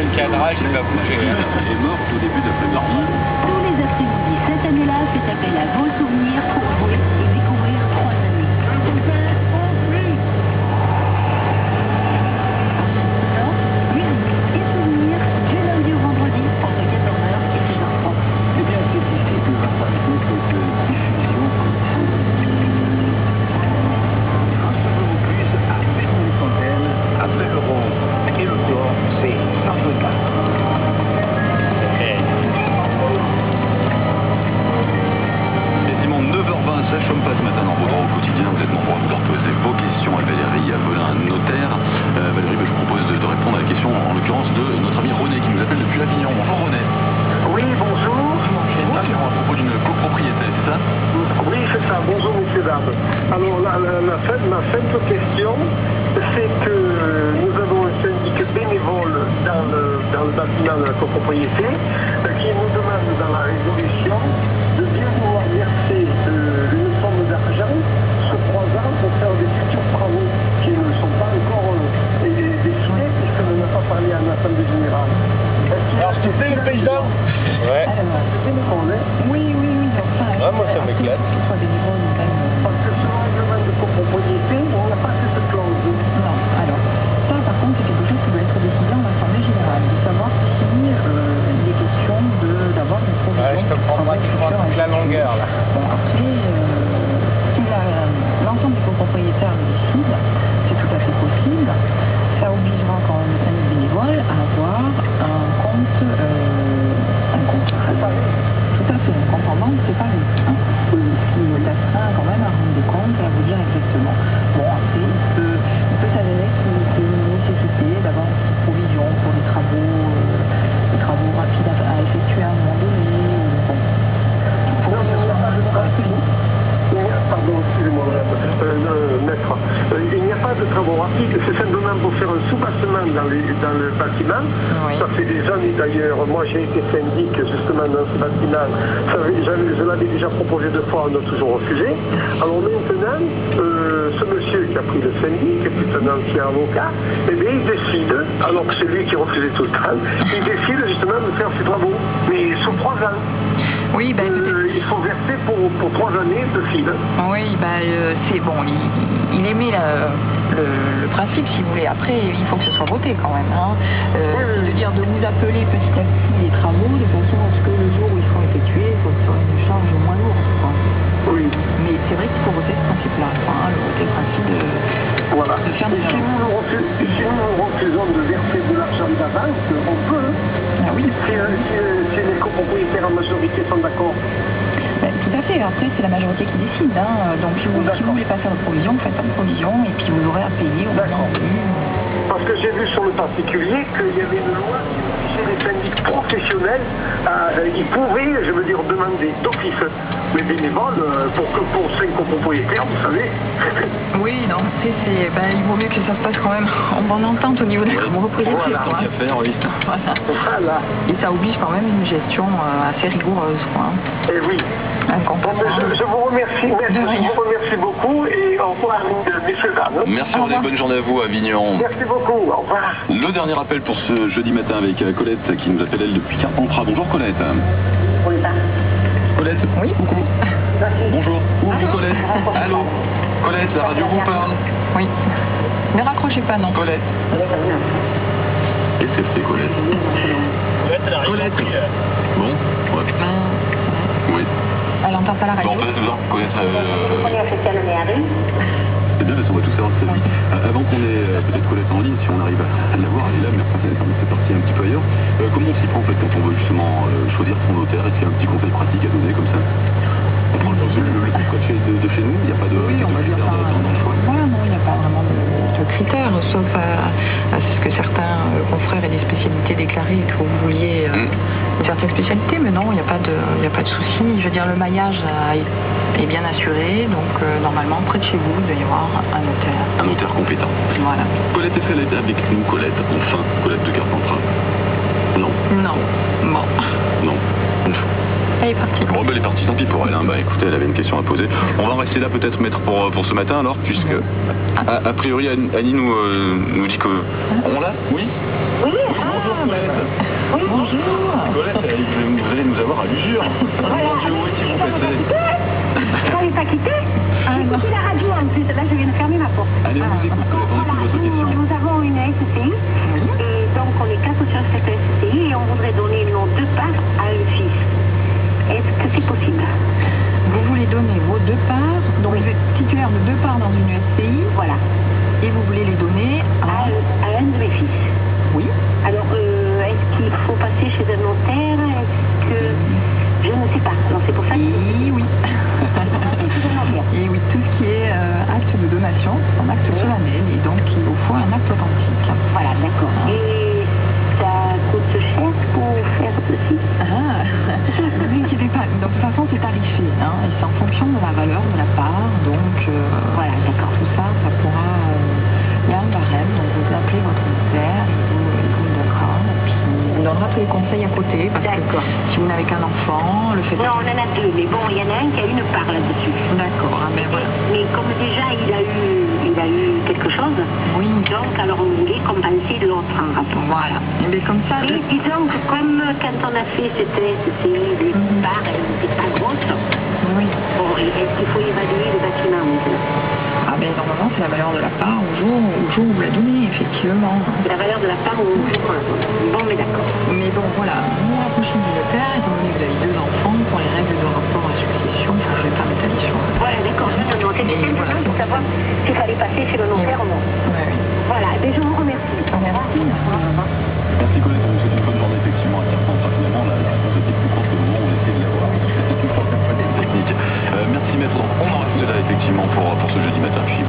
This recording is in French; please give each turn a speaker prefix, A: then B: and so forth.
A: le cadrage il va bouger.
B: Est morte au début d'après-midi.
C: Tous les après-midi, cette année-là, fait appel à vos souvenirs pour jouer et découvrir 3 années. Musique et souvenirs du lundi au vendredi entre 14h et 16h30.
B: Eh bien, c'est ici que va s'arrêter cette diffusion. Recevez vos puces à Fernand-les-Fontaines, après le rose et le tort, c'est Africa. Quasiment 9h20, ça chôme pas ce matin dans vos droits au quotidien. Vous êtes nombreux à vouloir poser vos questions à Valérie, à Velin, notaire. Valérie, je vous propose de répondre à la question, en l'occurrence, de notre ami René qui nous appelle depuis Avignon. Bonjour René.
D: Oui, bonjour.
B: Avignon à propos d'une copropriété, c'est ça?
D: Oui, c'est ça. Bonjour, messieurs, dames. Alors, ma simple question, c'est que nous avons un syndic bénévole dans le bâtiment de la copropriété qui nous demande dans la résolution de bien vouloir verser une somme d'argent sur 3 ans pour faire des futurs travaux qui ne sont pas encore décidés puisqu'on n'a pas parlé à l'Assemblée générale.
A: Alors, tu sais le paysan? Ouais.
D: C'est bénévole, hein?
C: Oui. Enfin,
A: Ah, moi, ça m'éclate.
C: Soit bénévole, quand même.
D: Parce que sur le règlement de copropriété, on n'a pas cette clause.
C: Non, alors, ça par contre c'est quelque chose qui doit être décidé en Assemblée Générale, de savoir si il est question d'avoir une provision.
A: Ouais, je te prendrai toute la longueur là.
C: Bon, après, si l'ensemble des copropriétaires le décide, c'est tout à fait possible. Ça obligera quand même le syndic bénévole à avoir un compte séparé. Tout à fait, un compte en banque séparé. Hein. Qui laissera quand même à rendre des comptes et à vous dire exactement. Bon, après, il peut s'avérer qu'il y ait une nécessité d'avoir une petite provision pour les travaux rapides à effectuer à un moment donné. Bon. Pour
D: Pardon, excusez-moi, maître. Il n'y a pas de travaux rapides, c'est simplement pour faire un soubassement dans le bâtiment.
C: Oui.
D: Ça fait des années d'ailleurs. Moi, j'ai été syndic justement dans ce bâtiment. Je l'avais déjà proposé 2 fois, on a toujours refusé. Alors maintenant, ce monsieur qui a pris le syndic, qui est un ancien avocat, eh bien, il décide, alors que c'est lui qui refusait tout le temps, il décide justement de faire ses travaux, mais sur 3 ans.
C: Oui, ben,
D: Il faut verser pour 3 années de fil.
C: oui, c'est bon, il émet le principe, si vous voulez. Après, il faut que ce soit voté quand même. Hein. C'est-à-dire de vous appeler petit à petit les travaux de façon à ce que le jour où ils sont effectués, il faut que ce soit une charge moins lourde. Quoi.
D: Oui.
C: Mais c'est vrai qu'il faut voter ce principe-là, voter le principe de faire des
D: si nous refusons de verser de l'argent d'avance, on peut.
C: Ah oui.
D: Si les copropriétaires en majorité sont d'accord.
C: Tout à fait, après c'est la majorité qui décide. Hein. Donc si vous voulez pas faire de provision, vous faites pas de provision et puis vous aurez à payer au moment venu.
D: Parce que j'ai vu sur le particulier qu'il y avait une loi qui obligeait les syndics professionnels ils pouvaient, je veux dire, demander d'office les bénévoles pour 5 copropriétaires, vous savez.
C: Oui, non, il vaut mieux que ça se passe quand même en bonne entente au niveau des copropriétés.
D: Voilà.
B: Tant qu'à faire, oui.
D: Voilà.
C: Et ça oblige quand même une gestion assez rigoureuse. Quoi.
D: Et oui. Bon, je vous remercie, je vous remercie beaucoup et au revoir, messieurs, dames.
B: Merci René, bonne journée à vous à Avignon.
D: Merci beaucoup, au revoir.
B: Le dernier appel pour ce jeudi matin avec Colette qui nous appelle elle depuis Carpentras. Bonjour Colette. Colette.
C: Oui.
B: Coucou. Bonjour. Bonjour Colette. Allô. Colette, la radio vous parle.
C: Oui. Ne raccrochez pas, non.
B: Colette. Et c'est Colette. Colette. Bon, ouais. Oui.
C: Elle n'entend pas la radio.
B: Bon, en fait, Colette. C'est bien parce qu'on va tout savoir très vite. Avant qu'on ait peut-être Colette en ligne, si on arrive à la voir, elle est là, mais après c'est parti un petit peu ailleurs. Comment on s'y prend en fait quand on veut justement choisir son notaire? Est-ce qu'il y a un petit conseil pratique à donner comme ça? On prend le plus près de chez nous, il n'y a pas de
C: Oui, on va dire
B: critères dans le choix.
C: Voilà, non, il n'y a pas vraiment de critères, sauf à ce que certains confrères aient des spécialités déclarées et que vous vouliez une certaine spécialité, mais non, il n'y a pas de souci. Je veux dire, le maillage est bien assuré, donc normalement, près de chez vous, il doit y avoir un notaire.
B: Un notaire compétent.
C: Voilà.
B: Colette, est-ce qu'elle était avec nous, Colette? Enfin, Colette de Carpentras? Non.
C: Non. Bon.
B: Non.
C: Elle est partie.
B: Bon, ben, elle est partie, tant pis pour elle. Hein. Bah, écoutez, elle avait une question à poser. On va en rester là peut-être, maître, pour ce matin alors, puisque a priori Annie nous dit que... On l'a? Oui.
C: Oui,
B: Bonjour Colette.
C: Oui, bonjour.
B: Colette, vous allez nous avoir à l'usure. Bonjour, où est-ce que vous passez?
E: Vous n'avez pas quitté? Écoutez la radio en plus, là je viens de fermer ma porte.
B: Allez, on vous écoute, Colette, on écoute votre question.
E: Nous avons une SCI, et donc on est 4 sur cette SCI, et on voudrait donner nos 2 parts à un fils. Est-ce que c'est possible?
C: Vous voulez donner vos 2 parts, donc vous êtes titulaire de 2 parts dans une SCI,
E: Voilà,
C: et vous voulez les donner
E: à un de mes fils.
C: Oui.
E: Alors, est-ce qu'il faut passer chez un notaire? Est-ce que... Je ne sais pas. Alors c'est pour ça que...
C: Et oui.
E: Chez un notaire.
C: Et oui, tout ce qui est acte de donation, c'est un acte solennel, et donc il vous faut un acte authentique.
E: Voilà, d'accord. Et ça coûte cher pour faire ceci?
C: Ne vous inquiétez pas, de toute façon c'est tarifé, hein, et c'est en fonction de la valeur de la part, donc
E: Voilà, d'accord.
C: tout ça, ça pourra... Il y a un barème, donc vous appelez votre notaire, il vous le donnera, et puis il donnera tous les conseils à côté, parce que si vous n'avez qu'un enfant, le fait...
E: Non, on en a 2, mais bon, il y en a un qui a une part là-dessus.
C: D'accord, ah, mais voilà.
E: Mais comme déjà il a eu quelque chose,
C: Oui,
E: donc alors on voulait compenser l'autre en rapport.
C: voilà. Et bien comme ça...
E: Mais disons que comme quand on a fait cette SCI, les parts, elles n'étaient pas grosses,
C: Oui.
E: bon, est-ce qu'il faut évaluer le bâtiment maintenant?
C: Ah ben normalement c'est la valeur de la part au jour où vous la donnez, effectivement.
E: C'est la valeur de la part au jour. Bon, mais d'accord.
C: Mais bon voilà, vous rapprochez du notaire, étant donné que vous avez 2 enfants, pour les règles de rapport à succession, je ne vais pas m'étaler sur...
E: Voilà, d'accord, je me demandais
C: Et
E: simplement
C: voilà.
E: pour savoir s'il fallait passer chez le notaire ou non.
C: Oui, oui.
E: Voilà, et je vous remercie.